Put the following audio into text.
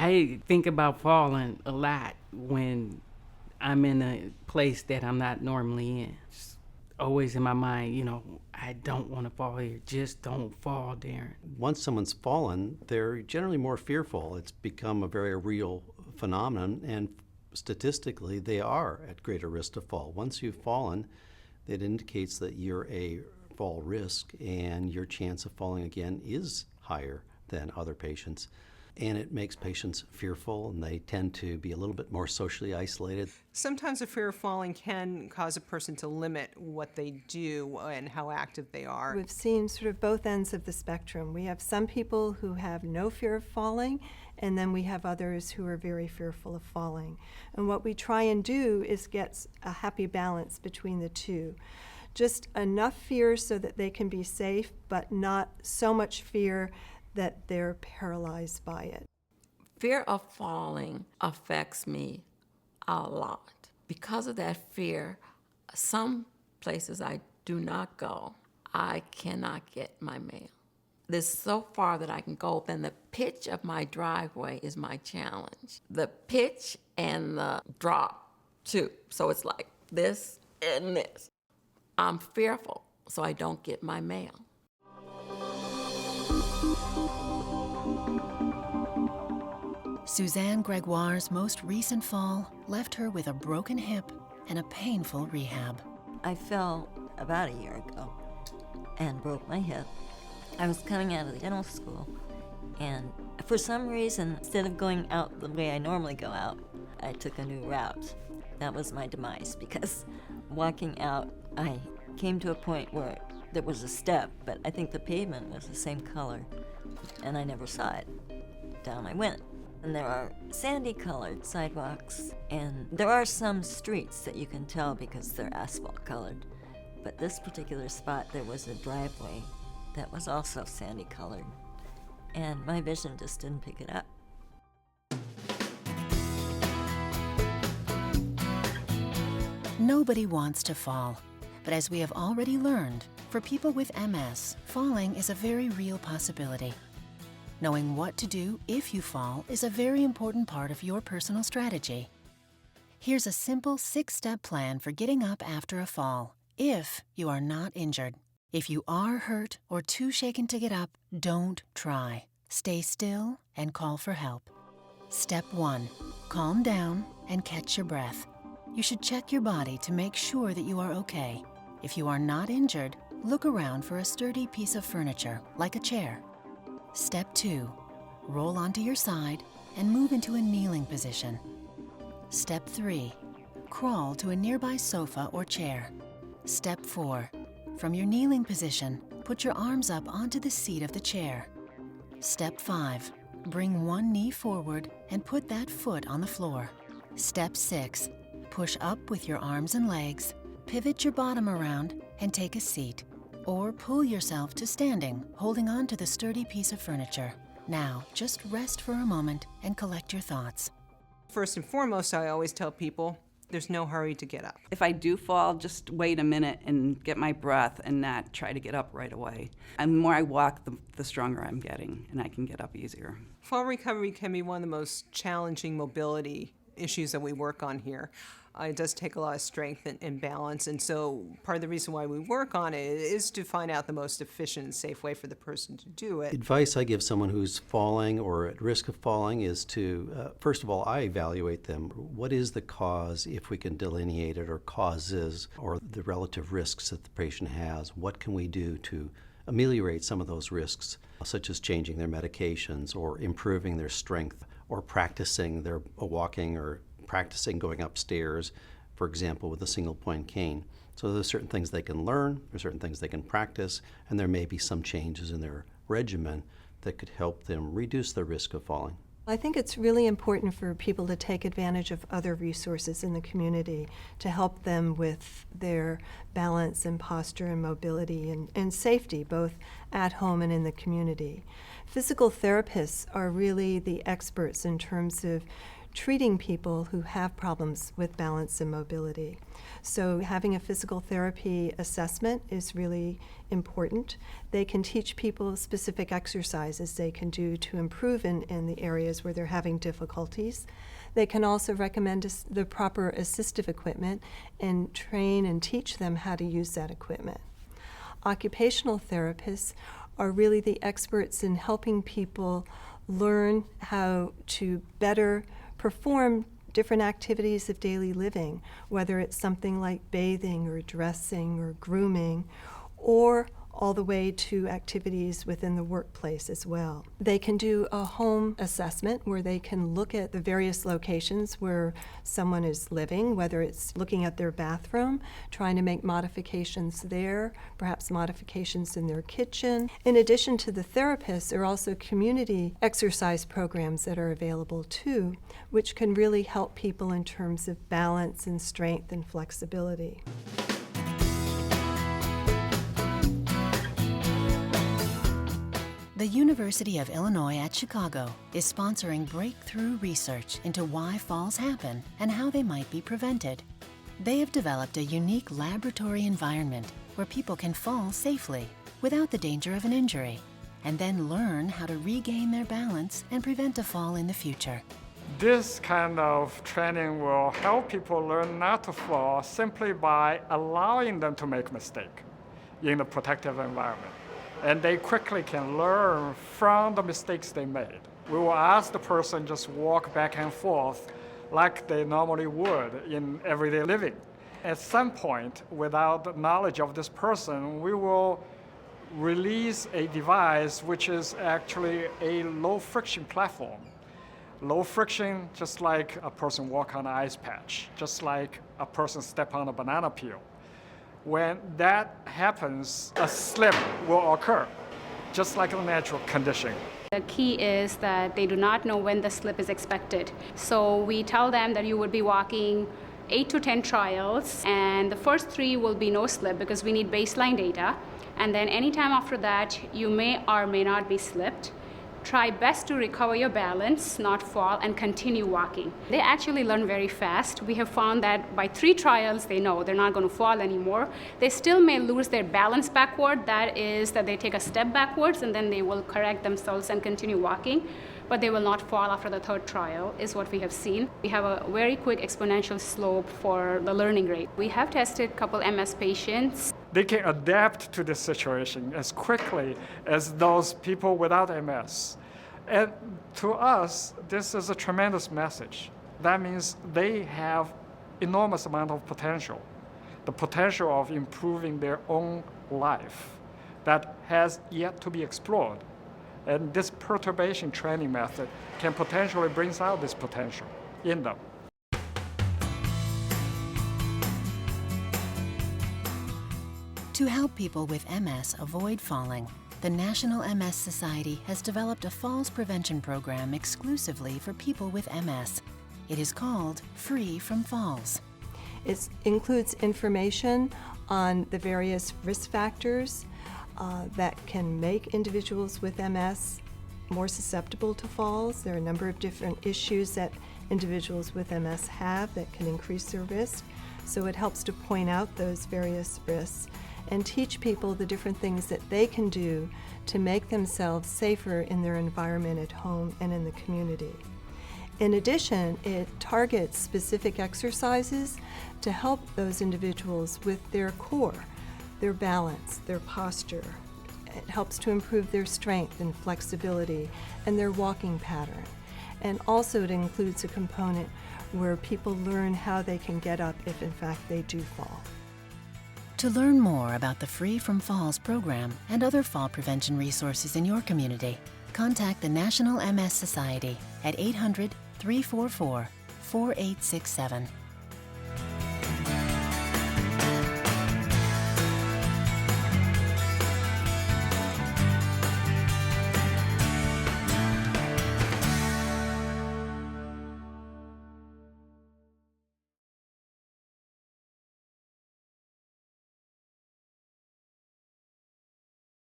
I think about falling a lot when I'm in a place that I'm not normally in. It's always in my mind, I don't want to fall here. Just don't fall, Darren. Once someone's fallen, they're generally more fearful. It's become a very real phenomenon, and statistically, they are at greater risk to fall. Once you've fallen, it indicates that you're a fall risk, and your chance of falling again is higher than other patients. And it makes patients fearful, and they tend to be a little bit more socially isolated. Sometimes a fear of falling can cause a person to limit what they do and how active they are. We've seen sort of both ends of the spectrum. We have some people who have no fear of falling, and then we have others who are very fearful of falling. And what we try and do is get a happy balance between the two. Just enough fear so that they can be safe, but not so much fear that they're paralyzed by it. Fear of falling affects me a lot. Because of that fear, some places I do not go. I cannot get my mail. There's so far that I can go, then the pitch of my driveway is my challenge. The pitch and the drop, too. So it's like this and this. I'm fearful, so I don't get my mail. Suzanne Gregoire's most recent fall left her with a broken hip and a painful rehab. I fell about a year ago and broke my hip. I was coming out of the dental school, and for some reason, instead of going out the way I normally go out, I took a new route. That was my demise, because walking out, I came to a point where there was a step, but I think the pavement was the same color, and I never saw it. Down I went. And there are sandy-colored sidewalks, and there are some streets that you can tell because they're asphalt-colored. But this particular spot, there was a driveway that was also sandy-colored, and my vision just didn't pick it up. Nobody wants to fall, but as we have already learned, for people with MS, falling is a very real possibility. Knowing what to do if you fall is a very important part of your personal strategy. Here's a simple 6-step plan for getting up after a fall, if you are not injured. If you are hurt or too shaken to get up, don't try. Stay still and call for help. Step 1. Calm down and catch your breath. You should check your body to make sure that you are okay. If you are not injured, look around for a sturdy piece of furniture, like a chair. Step 2. Roll onto your side and move into a kneeling position. Step 3. Crawl to a nearby sofa or chair. Step 4. From your kneeling position, put your arms up onto the seat of the chair. Step 5. Bring one knee forward and put that foot on the floor. Step 6. Push up with your arms and legs, pivot your bottom around, and take a seat. Or pull yourself to standing, holding on to the sturdy piece of furniture. Now, just rest for a moment and collect your thoughts. First and foremost, I always tell people, there's no hurry to get up. If I do fall, just wait a minute and get my breath and not try to get up right away. And the more I walk, the stronger I'm getting, and I can get up easier. Fall recovery can be one of the most challenging mobility issues that we work on here. It does take a lot of strength and balance, and so part of the reason why we work on it is to find out the most efficient and safe way for the person to do it. Advice I give someone who's falling or at risk of falling is to, first of all, I evaluate them. What is the cause, if we can delineate it, or causes, or the relative risks that the patient has? What can we do to ameliorate some of those risks, such as changing their medications or improving their strength or practicing their walking or practicing going upstairs, for example, with a single point cane. So there's certain things they can learn, there's certain things they can practice, and there may be some changes in their regimen that could help them reduce the risk of falling. I think it's really important for people to take advantage of other resources in the community to help them with their balance and posture and mobility and safety, both at home and in the community. Physical therapists are really the experts in terms of treating people who have problems with balance and mobility. So having a physical therapy assessment is really important. They can teach people specific exercises they can do to improve in the areas where they're having difficulties. They can also recommend the proper assistive equipment and train and teach them how to use that equipment. Occupational therapists are really the experts in helping people learn how to better perform different activities of daily living, whether it's something like bathing or dressing or grooming, or all the way to activities within the workplace as well. They can do a home assessment where they can look at the various locations where someone is living, whether it's looking at their bathroom, trying to make modifications there, perhaps modifications in their kitchen. In addition to the therapists, there are also community exercise programs that are available too, which can really help people in terms of balance and strength and flexibility. The University of Illinois at Chicago is sponsoring breakthrough research into why falls happen and how they might be prevented. They have developed a unique laboratory environment where people can fall safely without the danger of an injury, and then learn how to regain their balance and prevent a fall in the future. This kind of training will help people learn not to fall simply by allowing them to make mistakes in a protective environment. And they quickly can learn from the mistakes they made. We will ask the person just walk back and forth like they normally would in everyday living. At some point, without the knowledge of this person, we will release a device which is actually a low friction platform. Low friction, just like a person walk on an ice patch, just like a person step on a banana peel. When that happens, a slip will occur, just like a natural condition. The key is that they do not know when the slip is expected. So we tell them that you would be walking 8 to 10 trials, and the first 3 will be no slip because we need baseline data. And then anytime after that, you may or may not be slipped. Try best to recover your balance, not fall, and continue walking. They actually learn very fast. We have found that by 3 trials, they know they're not going to fall anymore. They still may lose their balance backward. That is that they take a step backwards and then they will correct themselves and continue walking, but they will not fall after the 3rd trial, is what we have seen. We have a very quick exponential slope for the learning rate. We have tested a couple MS patients. They can adapt to this situation as quickly as those people without MS. And to us, this is a tremendous message. That means they have enormous amount of potential, the potential of improving their own life that has yet to be explored. And this perturbation training method can potentially bring out this potential in them. To help people with MS avoid falling, the National MS Society has developed a falls prevention program exclusively for people with MS. It is called Free from Falls. It includes information on the various risk factors that can make individuals with MS more susceptible to falls. There are a number of different issues that individuals with MS have that can increase their risk. So it helps to point out those various risks and teach people the different things that they can do to make themselves safer in their environment at home and in the community. In addition, it targets specific exercises to help those individuals with their core, their balance, their posture. It helps to improve their strength and flexibility and their walking pattern. And also it includes a component where people learn how they can get up if in fact they do fall. To learn more about the Free from Falls program and other fall prevention resources in your community, contact the National MS Society at 800-344-4867.